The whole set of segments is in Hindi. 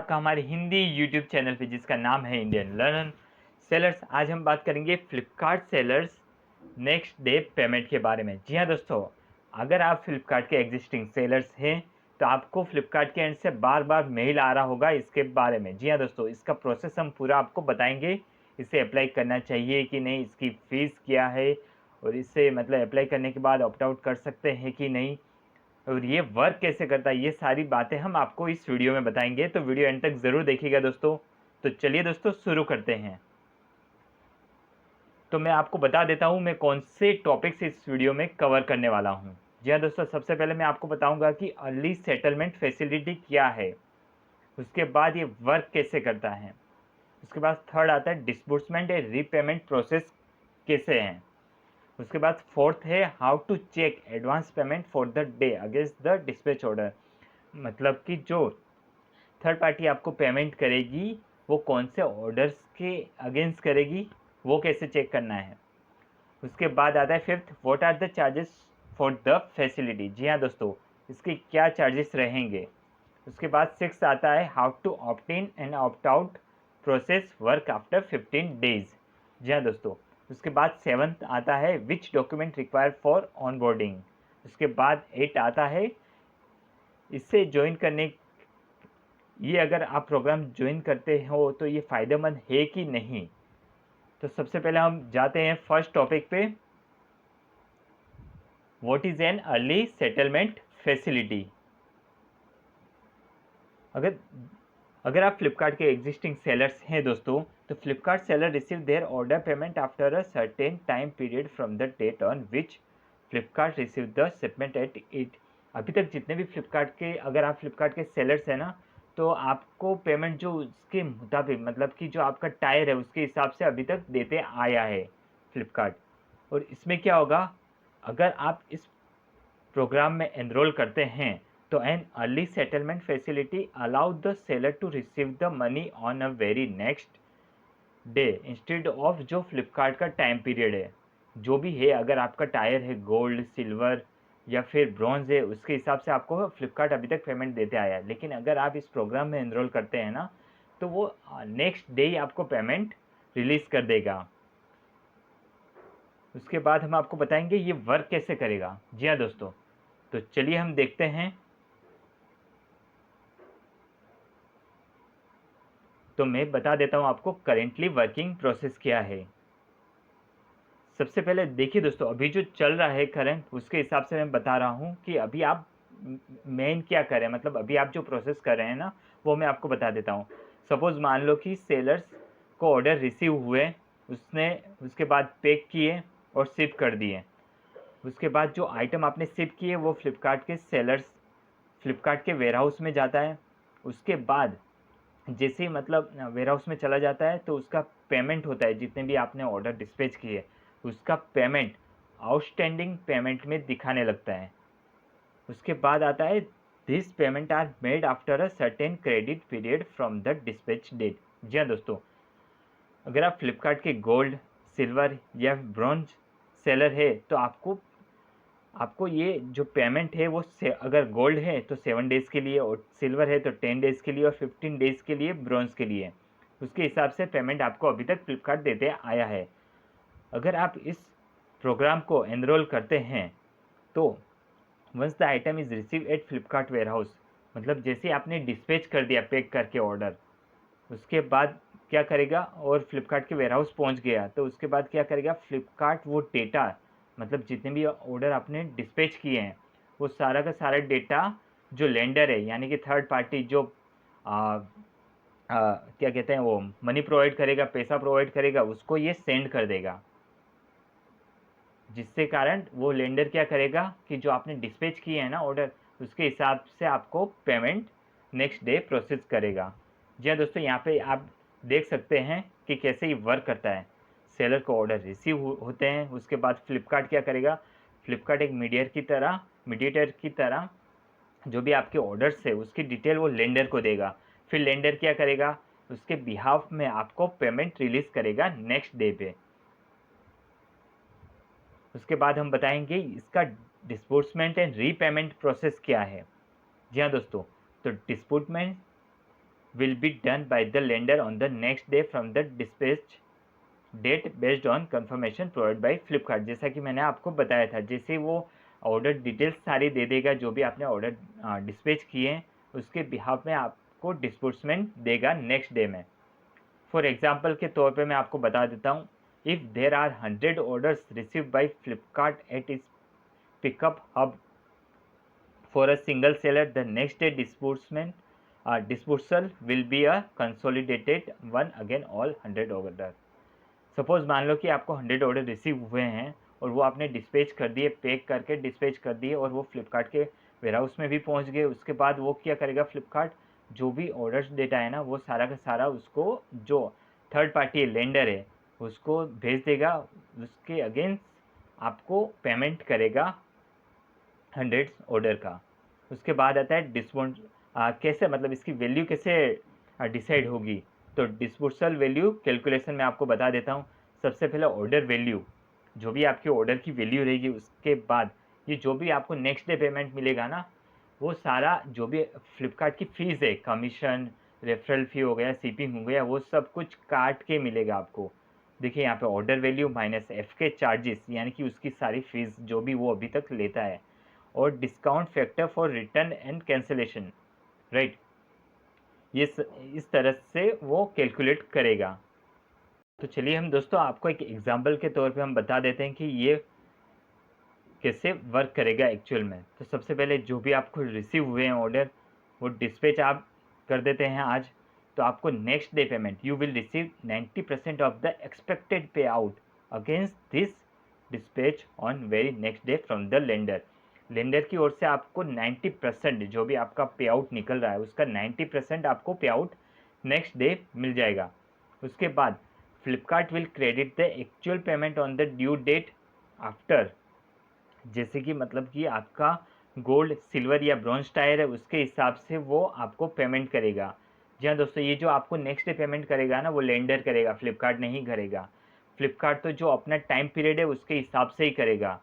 आपका हमारे हिंदी यूट्यूब चैनल पे जिसका नाम है इंडियन लर्न सेलर्स। आज हम बात करेंगे Flipkart sellers next day payment के बारे में। जी हाँ दोस्तों, अगर आप फ्लिपकार्ट के एग्जिस्टिंग सेलर्स हैं तो आपको फ्लिपकार्ट के एंड से बार बार मेल आ रहा होगा इसके बारे में। जी हाँ दोस्तों, इसका प्रोसेस हम पूरा आपको बताएंगे। इसे अप्लाई करना चाहिए कि नहीं, इसकी फ़ीस क्या है, और इससे मतलब अप्लाई करने के बाद ऑप्ट आउट कर सकते हैं कि नहीं, और ये वर्क कैसे करता है, ये सारी बातें हम आपको इस वीडियो में बताएंगे। तो वीडियो एंड तक ज़रूर देखिएगा दोस्तों। तो चलिए दोस्तों शुरू करते हैं। तो मैं आपको बता देता हूँ मैं कौन से टॉपिक्स इस वीडियो में कवर करने वाला हूँ। जी हाँ दोस्तों, सबसे पहले मैं आपको बताऊँगा कि अर्ली सेटलमेंट फैसिलिटी क्या है, उसके बाद ये वर्क कैसे करता है, उसके बाद थर्ड आता है डिसबर्समेंट एंड रीपेमेंट प्रोसेस कैसे हैं, उसके बाद फोर्थ है how to check advance payment for the day against the dispatch order. मतलब कि जो थर्ड पार्टी आपको पेमेंट करेगी वो कौन से ऑर्डर्स के अगेंस्ट करेगी, वो कैसे चेक करना है। उसके बाद आता है fifth, what are the charges for the facility. जी हाँ दोस्तों, इसके क्या चार्जेस रहेंगे। उसके बाद सिक्स आता है how to opt in and opt out process work after 15 days. जी हाँ दोस्तों, उसके बाद सेवन्थ आता है which document require for onboarding. उसके बाद एट आता है इससे ज्वाइन करने, ये अगर आप प्रोग्राम ज्वाइन करते हो तो ये फ़ायदेमंद है कि नहीं। तो सबसे पहले हम जाते हैं फर्स्ट टॉपिक पे, what is an early settlement facility. अगर अगर आप फ्लिपकार्ट के एग्जिस्टिंग सेलर्स हैं दोस्तों, तो Flipkart seller receive their order payment after a certain time period from the date on which Flipkart receive the shipment at it. अभी तक जितने भी फ्लिपकार्ट के, अगर आप फ्लिपकार्ट के सेलर्स हैं ना, तो आपको पेमेंट जो उसके मुताबिक, मतलब कि जो आपका टायर है उसके हिसाब से अभी तक देते आया है फ्लिपकार्ट। और इसमें क्या होगा, अगर आप इस प्रोग्राम में एनरोल करते हैं तो an early settlement facility allow the seller to receive the money on a very next day instead of जो फ्लिपकार्ट का टाइम पीरियड है जो भी है। अगर आपका टायर है गोल्ड, सिल्वर या फिर ब्रॉन्ज है, उसके हिसाब से आपको फ्लिपकार्ट अभी तक पेमेंट देते आया है। लेकिन अगर आप इस प्रोग्राम में एनरोल करते हैं ना, तो वो नेक्स्ट डे ही आपको पेमेंट रिलीज़ कर देगा। उसके बाद हम आपको बताएंगे ये वर्क कैसे करेगा। जी हाँ दोस्तों, तो चलिए हम देखते हैं। तो मैं बता देता हूँ आपको करेंटली वर्किंग प्रोसेस क्या है। सबसे पहले देखिए दोस्तों, अभी जो चल रहा है करंट, उसके हिसाब से मैं बता रहा हूँ कि अभी आप मेन क्या करें, मतलब अभी आप जो प्रोसेस कर रहे हैं ना, वो मैं आपको बता देता हूँ। सपोज़ मान लो कि सेलर्स को ऑर्डर रिसीव हुए, उसने उसके बाद पैक किए और शिप कर दिए। उसके बाद जो आइटम आपने शिप किए वो फ्लिपकार्ट के वेयरहाउस में जाता है। उसके बाद जैसे ही मतलब वेयरहाउस में चला जाता है तो उसका पेमेंट होता है, जितने भी आपने ऑर्डर डिस्पैच किए उसका पेमेंट आउटस्टैंडिंग पेमेंट में दिखाने लगता है। उसके बाद आता है this payment are made after a certain credit period from the dispatch date. जी हाँ दोस्तों, अगर आप फ्लिपकार्ट के गोल्ड, सिल्वर या ब्रॉन्ज सेलर है तो आपको आपको ये जो पेमेंट है वो से अगर गोल्ड है तो 7 डेज़ के लिए, और सिल्वर है तो 10 डेज़ के लिए, और 15 डेज़ के लिए ब्रॉन्ज के लिए। उसके हिसाब से पेमेंट आपको अभी तक फ्लिपकार्ट देते आया है। अगर आप इस प्रोग्राम को एनरोल करते हैं तो once the item is receive at Flipkart warehouse, मतलब जैसे आपने डिस्पैच कर दिया पैक करके ऑर्डर, उसके बाद क्या करेगा, और फ्लिपकार्ट के वेयरहाउस पहुंच गया तो उसके बाद क्या करेगा, फ्लिपकार्ट वो डेटा, मतलब जितने भी ऑर्डर आपने डिस्पैच किए हैं वो सारा का सारा डेटा जो लेंडर है, यानी कि थर्ड पार्टी जो क्या कहते हैं, वो मनी प्रोवाइड करेगा, पैसा प्रोवाइड करेगा, उसको ये सेंड कर देगा। जिससे कारण वो लेंडर क्या करेगा कि जो आपने डिस्पैच किए हैं ना ऑर्डर, उसके हिसाब से आपको पेमेंट नेक्स्ट डे प्रोसेस करेगा। जी हाँ दोस्तों, यहाँ पे आप देख सकते हैं कि कैसे ये वर्क करता है। सेलर को ऑर्डर रिसीव होते हैं, उसके बाद फ्लिपकार्ट क्या करेगा, फ्लिपकार्ट एक मीडिएटर की तरह जो भी आपके ऑर्डर्स है उसकी डिटेल वो लेंडर को देगा। फिर लेंडर क्या करेगा, उसके बिहाफ में आपको पेमेंट रिलीज़ करेगा नेक्स्ट डे पे। उसके बाद हम बताएंगे इसका डिस्बर्समेंट एंड रीपेमेंट प्रोसेस क्या है। जी हाँ दोस्तों, तो will be done by the lender on the next day from the dispatch date based on confirmation provided by Flipkart। जैसा कि मैंने आपको बताया था, जैसे वो ऑर्डर डिटेल्स सारी दे देगा जो भी आपने ऑर्डर डिस्पैच किए हैं, उसके बिहाफ में आपको डिस्बर्समेंट देगा नेक्स्ट डे में। फॉर एग्जाम्पल के तौर पे मैं आपको बता देता हूँ, if there are 100 orders receive by Flipkart at is pickup hub for a single seller, the next day dispersal will be a consolidated one again all 100 order। Suppose मान लो कि आपको 100 ऑर्डर रिसीव हुए हैं और वो आपने डिस्पैच कर दिए, पैक करके डिस्पैच कर दिए और वो फ्लिपकार्ट के वेयरहाउस में भी पहुंच गए। उसके बाद वो क्या करेगा, फ्लिपकार्ट जो भी ऑर्डर्स डेटा है ना, वो सारा का सारा उसको जो थर्ड पार्टी लेंडर है उसको भेज देगा, उसके अगेंस्ट आपको पेमेंट करेगा 100 ऑर्डर का। उसके बाद आता है डिस्काउंट, कैसे मतलब इसकी वैल्यू कैसे डिसाइड होगी। तो डिस्पोर्सल वैल्यू कैलकुलेशन में आपको बता देता हूँ। सबसे पहले ऑर्डर वैल्यू, जो भी आपके ऑर्डर की वैल्यू रहेगी, उसके बाद ये जो भी आपको नेक्स्ट डे पेमेंट मिलेगा ना, वो सारा जो भी फ्लिपकार्ट की फ़ीस है, कमीशन, रेफरल फ़ी हो गया, शिपिंग हो गया, वो सब कुछ काट के मिलेगा आपको। देखिए यहाँ पे ऑर्डर वैल्यू माइनस एफ के चार्जेस, यानी कि उसकी सारी फीस जो भी वो अभी तक लेता है, और discount factor for return and cancellation, right. ये इस तरह से वो कैलकुलेट करेगा। तो चलिए हम दोस्तों आपको एक एग्जांपल के तौर पे हम बता देते हैं कि ये कैसे वर्क करेगा एक्चुअल में। तो सबसे पहले जो भी आपको रिसीव हुए हैं ऑर्डर, वो डिस्पैच आप कर देते हैं आज, तो आपको next day payment you will receive 90% of the expected pay out against this dispatch on very next day from the lender. Lender की ओर से आपको 90% जो भी आपका पे आउट निकल रहा है उसका 90% आपको पे आउट नेक्स्ट डे मिल जाएगा। उसके बाद Flipkart will credit the actual payment on the due date after, जैसे कि मतलब कि आपका गोल्ड, सिल्वर या ब्रॉन्ज टायर है, उसके हिसाब से वो आपको पेमेंट करेगा। जी हाँ दोस्तों, ये जो आपको नेक्स्ट डे पेमेंट करेगा ना, वो लेंडर करेगा, फ्लिपकार्ट नहीं करेगा। फ्लिपकार्ट तो जो अपना टाइम पीरियड है उसके हिसाब से ही करेगा,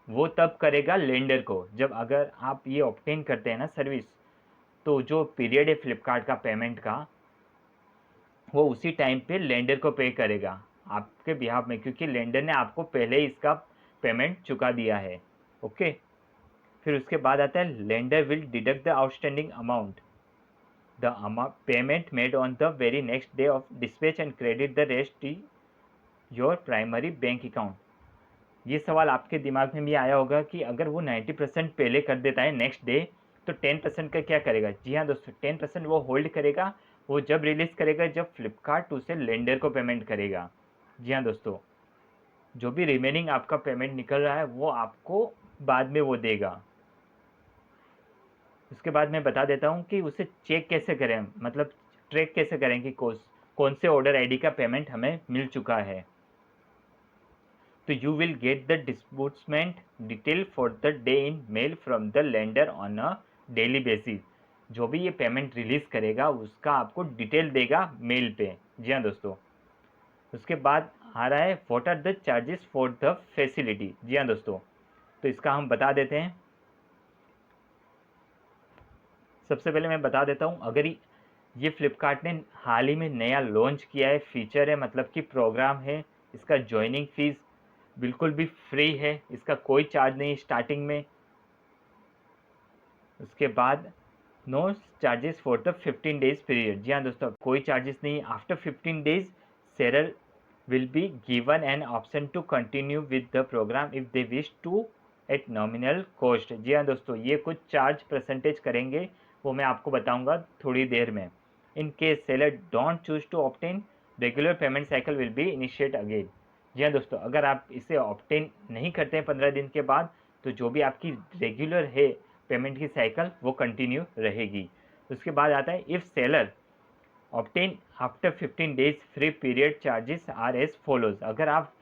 वो तब करेगा लेंडर को जब अगर आप ये ऑब्टेन करते हैं ना सर्विस, तो जो पीरियड है फ्लिपकार्ट का पेमेंट का, वो उसी टाइम पे लेंडर को पे करेगा आपके बिहाफ में, क्योंकि लेंडर ने आपको पहले ही इसका पेमेंट चुका दिया है। ओके, फिर उसके बाद आता है lender will deduct the outstanding amount the payment made on the very next day of dispatch and credit the rest to your primary bank account. ये सवाल आपके दिमाग में भी आया होगा कि अगर वो 90% पहले कर देता है नेक्स्ट डे, तो 10% का क्या करेगा। जी हाँ दोस्तों, 10% वो होल्ड करेगा, वो जब रिलीज़ करेगा जब फ्लिपकार्ट उसे लेंडर को पेमेंट करेगा। जी हाँ दोस्तों, जो भी रिमेनिंग आपका पेमेंट निकल रहा है वो आपको बाद में वो देगा। उसके बाद मैं बता देता हूँ कि उसे चेक कैसे करें, मतलब ट्रैक कैसे करें कि कौन से ऑर्डर आईडी का पेमेंट हमें मिल चुका है। तो you will get the disbursement detail for the day in mail from the lender on a daily basis. जो भी ये पेमेंट रिलीज़ करेगा उसका आपको डिटेल देगा मेल पे। जी हाँ दोस्तों, उसके बाद आ रहा है what are the charges for the facility. जी हाँ दोस्तों, तो इसका हम बता देते हैं। सबसे पहले मैं बता देता हूँ, अगर ये फ्लिपकार्ट ने हाल ही में नया लॉन्च किया है, फीचर है, मतलब कि प्रोग्राम है, इसका ज्वाइनिंग फीस बिल्कुल भी फ्री है, इसका कोई चार्ज नहीं स्टार्टिंग में। उसके बाद no charges for the 15 days period. जी हाँ दोस्तों, कोई चार्जेस नहीं। After 15 days seller will be given an option to continue with the programme if they wish to at nominal cost. जी हाँ दोस्तों, ये कुछ चार्ज परसेंटेज करेंगे, वो मैं आपको बताऊंगा थोड़ी देर में। In case seller don't choose to obtain regular payment cycle will be initiate again. जी हाँ दोस्तों, अगर आप इसे ऑब्टेन नहीं करते हैं 15 दिन के बाद, तो जो भी आपकी रेगुलर है पेमेंट की साइकिल वो कंटिन्यू रहेगी। उसके बाद आता है if seller obtain after 15 days free period charges are as follows. अगर आप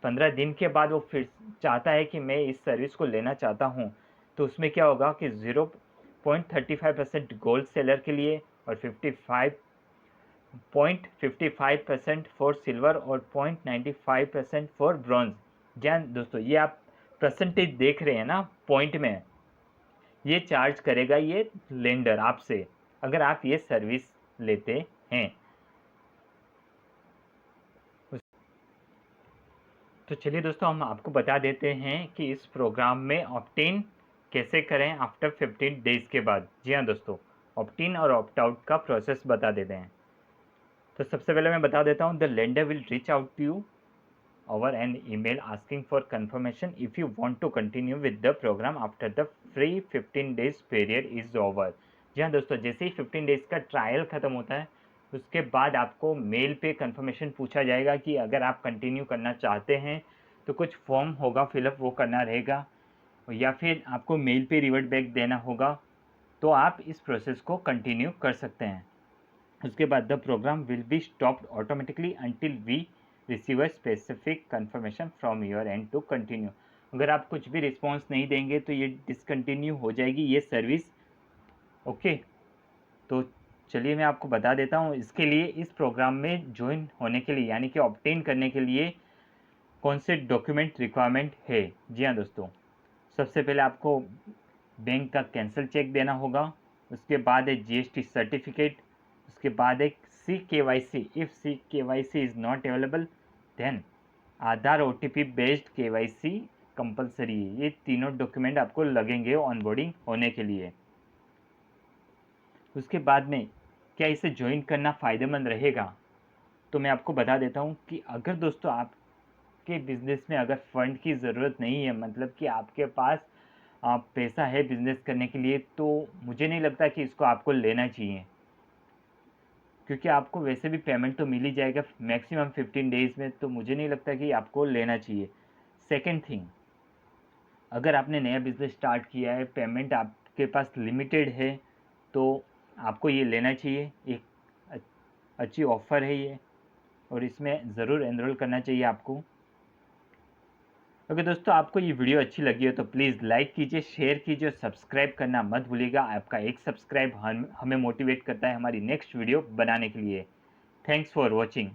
15 दिन के बाद वो फिर चाहता है कि मैं इस सर्विस को लेना चाहता हूँ, तो उसमें क्या होगा कि 0.35% गोल्ड सेलर के लिए और 55.55% फॉर सिल्वर और 0.95% फॉर ब्रॉन्ज। जान दोस्तों, ये आप परसेंटेज देख रहे हैं ना पॉइंट में, ये चार्ज करेगा ये लेंडर आपसे, अगर आप ये सर्विस लेते हैं। तो चलिए दोस्तों, हम आपको बता देते हैं कि इस प्रोग्राम में ऑप्ट इन कैसे करें आफ्टर 15 डेज के बाद। जी हाँ दोस्तों, ऑप्ट इन और ऑप्ट आउट का प्रोसेस बता देते हैं। तो सबसे पहले मैं बता देता हूँ, the lender will reach out to you over an email asking for confirmation if you want to continue with the program after the free 15 days period is over। जी हाँ दोस्तों, जैसे ही 15 डेज का ट्रायल ख़त्म होता है उसके बाद आपको मेल पे कंफर्मेशन पूछा जाएगा कि अगर आप कंटिन्यू करना चाहते हैं तो कुछ फॉर्म होगा फिलअप, वो करना रहेगा, या फिर आपको मेल पे रिवर्ट बैक देना होगा, तो आप इस प्रोसेस को कंटिन्यू कर सकते हैं। उसके बाद the programme will be stopped automatically until we receive a specific confirmation from your end to continue. अगर आप कुछ भी रिस्पॉन्स नहीं देंगे तो ये डिसकंटिन्यू हो जाएगी ये सर्विस। ओके, तो चलिए मैं आपको बता देता हूँ इसके लिए, इस प्रोग्राम में ज्वाइन होने के लिए यानी कि ऑब्टेन करने के लिए कौन से डॉक्यूमेंट रिक्वायरमेंट है। जी हाँ दोस्तों, सबसे पहले आपको बैंक का कैंसिल चेक देना होगा, उसके बाद है जीएसटी सर्टिफिकेट, उसके बाद एक CKYC, if CKYC is not available then Aadhaar OTP based KYC compulsory है। ये तीनों डॉक्यूमेंट आपको लगेंगे ऑनबोर्डिंग होने के लिए। उसके बाद में क्या इसे ज्वाइन करना फ़ायदेमंद रहेगा, तो मैं आपको बता देता हूँ कि अगर दोस्तों आपके बिजनेस में अगर फंड की ज़रूरत नहीं है, मतलब कि आपके पास पैसा है बिजनेस करने के लिए, तो मुझे नहीं लगता कि इसको आपको लेना चाहिए, क्योंकि आपको वैसे भी पेमेंट तो मिल ही जाएगा मैक्सिमम 15 डेज़ में, तो मुझे नहीं लगता कि आपको लेना चाहिए। सेकेंड थिंग, अगर आपने नया बिजनेस स्टार्ट किया है, पेमेंट आपके पास लिमिटेड है, तो आपको ये लेना चाहिए। एक अच्छी ऑफ़र है ये, और इसमें ज़रूर एनरोल करना चाहिए आपको। अगर दोस्तों आपको ये वीडियो अच्छी लगी हो तो प्लीज़ लाइक कीजिए, शेयर कीजिए और सब्सक्राइब करना मत भूलिएगा। आपका एक सब्सक्राइब हमें मोटिवेट करता है हमारी नेक्स्ट वीडियो बनाने के लिए। Thanks for watching.